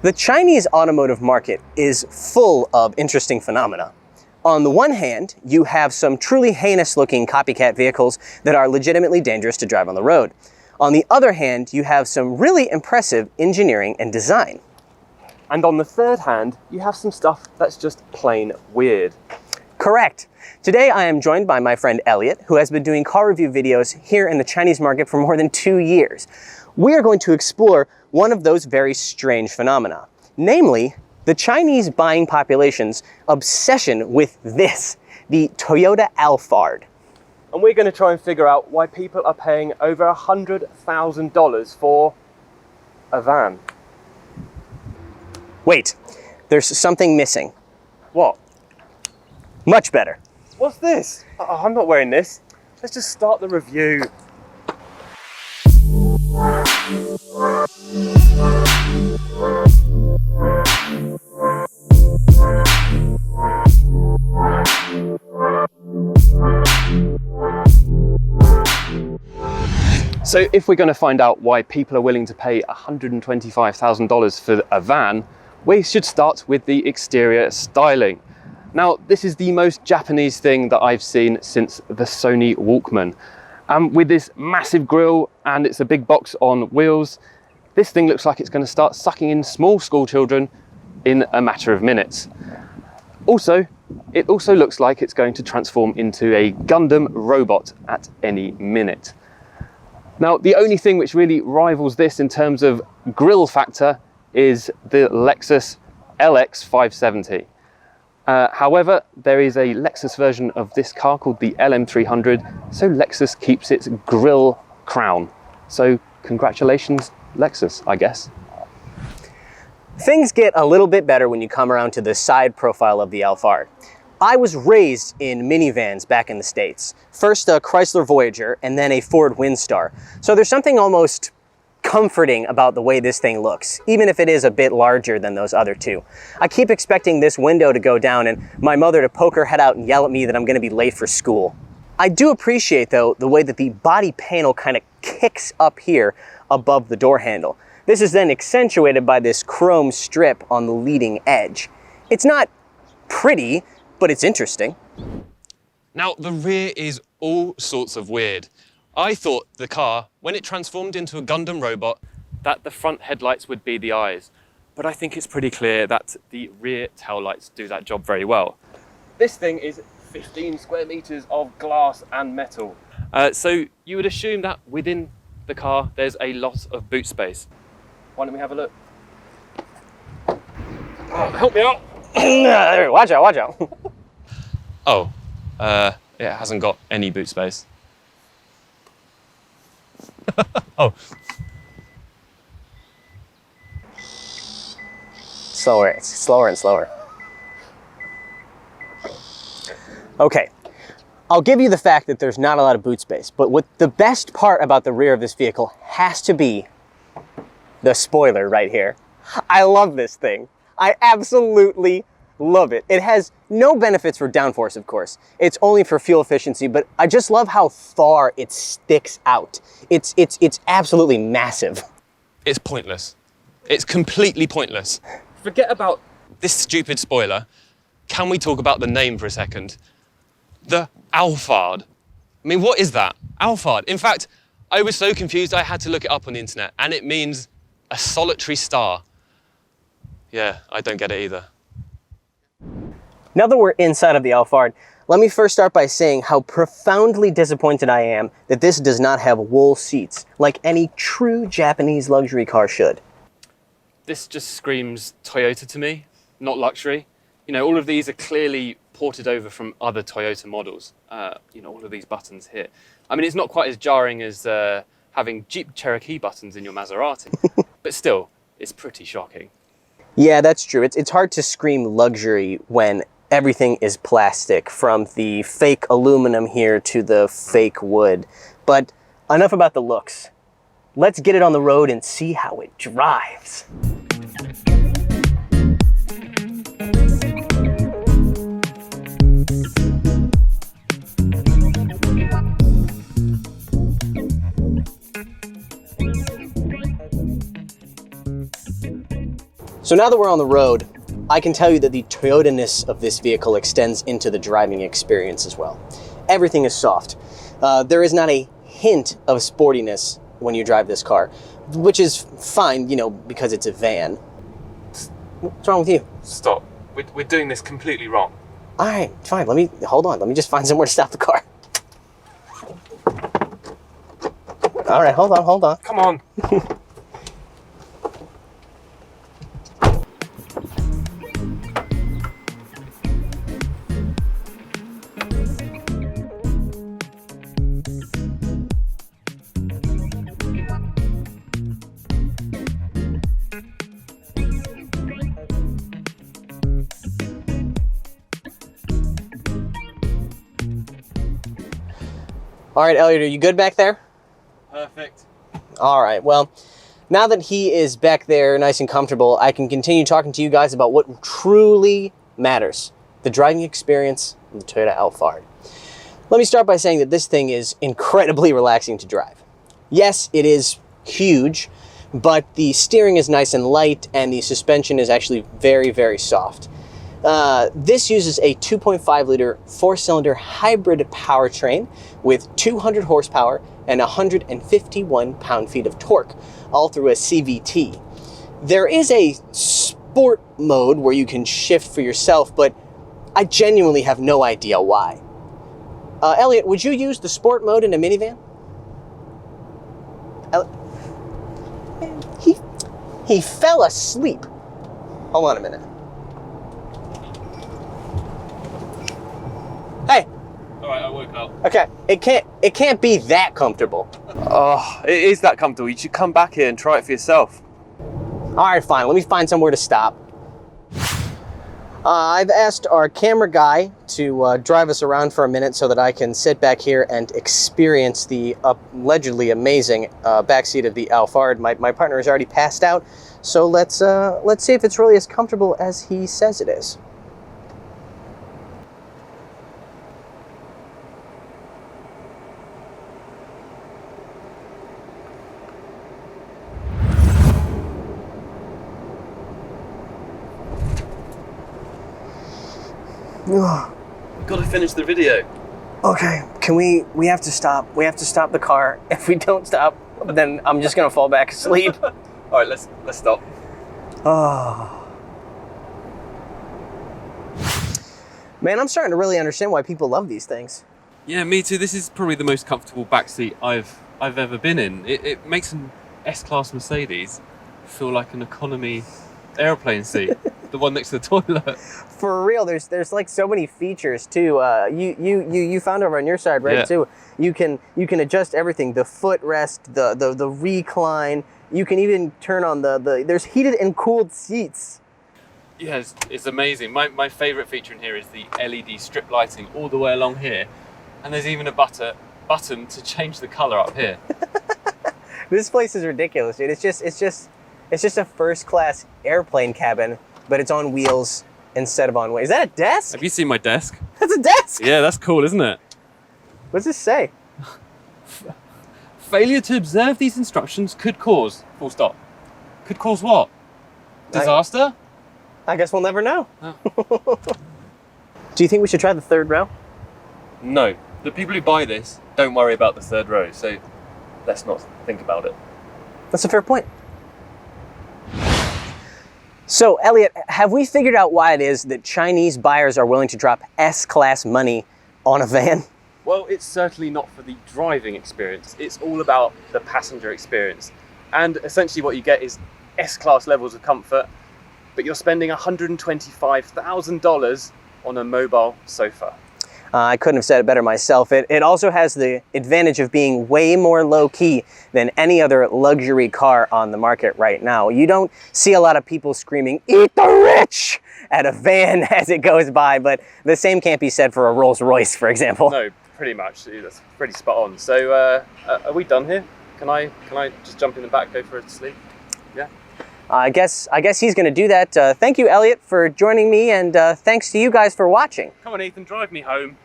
The Chinese automotive market is full of interesting phenomena. On the one hand, you have some truly heinous-looking copycat vehicles that are legitimately dangerous to drive on the road. On the other hand, you have some really impressive engineering and design. And on the third hand, you have some stuff that's just plain weird. Correct. Today I am joined by my friend Elliot, who has been doing car review videos here in the Chinese market for more than 2 years. We are going to explore one of those very strange phenomena, namely the Chinese buying population's obsession with this, the Toyota Alphard. And we're going to try and figure out why people are paying over $100,000 for a van. Wait, there's something missing. What? Much better. What's this? Oh, I'm not wearing this. Let's just start the review. So if we're going to find out why people are willing to pay $125,000 for a van, we should start with the exterior styling. Now, this is the most Japanese thing that I've seen since the Sony Walkman. With this massive grille and it's a big box on wheels, this thing looks like it's going to start sucking in small school children in a matter of minutes. It also looks like it's going to transform into a Gundam robot at any minute. Now, the only thing which really rivals this in terms of grille factor is the Lexus LX 570. However, there is a Lexus version of this car called the LM300, so Lexus keeps its grille crown. So congratulations, Lexus, I guess. Things get a little bit better when you come around to the side profile of the Alphard. I was raised in minivans back in the States. First a Chrysler Voyager and then a Ford Windstar. So there's something almost comforting about the way this thing looks, even if it is a bit larger than those other two. I keep expecting this window to go down and my mother to poke her head out and yell at me that I'm going to be late for school. I do appreciate, though, the way that the body panel kind of kicks up here above the door handle. This is then accentuated by this chrome strip on the leading edge. It's not pretty, but it's interesting. Now, the rear is all sorts of weird. I thought the car, when it transformed into a Gundam robot, that the front headlights would be the eyes. But I think it's pretty clear that the rear taillights do that job very well. This thing is 15 square meters of glass and metal. So you would assume that within the car, there's a lot of boot space. Why don't we have a look? Oh, help me out. Watch out, watch out. Oh, it hasn't got any boot space. Oh. Slower, it's slower and slower. Okay, I'll give you the fact that there's not a lot of boot space, but what the best part about the rear of this vehicle has to be the spoiler right here. I love this thing. I absolutely love it. It has no benefits for downforce, of course. It's only for fuel efficiency, but I just love how far it sticks out. It's absolutely massive. It's pointless. It's completely pointless. Forget about this stupid spoiler. Can we talk about the name for a second? The Alphard. I mean, what is that? Alphard. In fact, I was so confused I had to look it up on the internet, and it means a solitary star. Yeah, I don't get it either. Now that we're inside of the Alphard, let me first start by saying how profoundly disappointed I am that this does not have wool seats, like any true Japanese luxury car should. This just screams Toyota to me, not luxury. You know, all of these are clearly ported over from other Toyota models. You know, all of these buttons here. I mean, it's not quite as jarring as having Jeep Cherokee buttons in your Maserati, but still, it's pretty shocking. Yeah, that's true. It's hard to scream luxury when everything is plastic, from the fake aluminum here to the fake wood. But enough about the looks. Let's get it on the road and see how it drives. So now that we're on the road, I can tell you that the Toyota-ness of this vehicle extends into the driving experience as well. Everything is soft. There is not a hint of sportiness when you drive this car, which is fine, you know, because it's a van. What's wrong with you? Stop. We're doing this completely wrong. All right, fine. Hold on. Let me just find somewhere to stop the car. All right, hold on. Come on. All right, Elliot, are you good back there? Perfect. All right, well, now that he is back there nice and comfortable, I can continue talking to you guys about what truly matters, the driving experience of the Toyota Alphard. Let me start by saying that this thing is incredibly relaxing to drive. Yes, it is huge, but the steering is nice and light and the suspension is actually very, very soft. This uses a 2.5 liter 4-cylinder hybrid powertrain with 200 horsepower and 151 pound-feet of torque, all through a CVT. There is a sport mode where you can shift for yourself, but I genuinely have no idea why. Elliot, would you use the sport mode in a minivan? He fell asleep. Hold on a minute. Hey. All right, I woke up. Okay, it can't be that comfortable. Oh, it is that comfortable. You should come back here and try it for yourself. All right, fine. Let me find somewhere to stop. I've asked our camera guy to drive us around for a minute so that I can sit back here and experience the allegedly amazing backseat of the Alphard. My partner has already passed out, so let's see if it's really as comfortable as he says it is. We've got to finish the video. Okay, we have to stop. We have to stop the car. If we don't stop, then I'm just gonna fall back asleep. All right, let's stop. Oh. Man, I'm starting to really understand why people love these things. Yeah, me too. This is probably the most comfortable backseat I've ever been in. It makes an S-Class Mercedes feel like an economy airplane seat, the one next to the toilet. For real, there's like so many features too. You found over on your side, right? Yeah. Too. You can adjust everything. The footrest, the recline. You can even turn on the there's heated and cooled seats. Yeah, it's amazing. My favourite feature in here is the LED strip lighting all the way along here, and there's even a button to change the colour up here. This place is ridiculous, dude. It's just a first-class airplane cabin, but it's on wheels instead of on wheels. Is that a desk? Have you seen my desk? That's a desk. Yeah, that's cool, isn't it? What does this say? Failure to observe these instructions could cause, full stop. Could cause what? Disaster? I guess we'll never know. Oh. Do you think we should try the third row? No, the people who buy this don't worry about the third row, so let's not think about it. That's a fair point. So, Elliot, have we figured out why it is that Chinese buyers are willing to drop S-Class money on a van? Well, it's certainly not for the driving experience. It's all about the passenger experience. And essentially what you get is S-Class levels of comfort, but you're spending $125,000 on a mobile sofa. I couldn't have said it better myself. It also has the advantage of being way more low-key than any other luxury car on the market right now. You don't see a lot of people screaming, "Eat the rich!" at a van as it goes by, but the same can't be said for a Rolls Royce, for example. No, pretty much. That's pretty spot on. So are we done here? Can I just jump in the back, go for a sleep? Yeah. I guess he's going to do that. Thank you, Elliot, for joining me, and thanks to you guys for watching. Come on, Ethan, drive me home.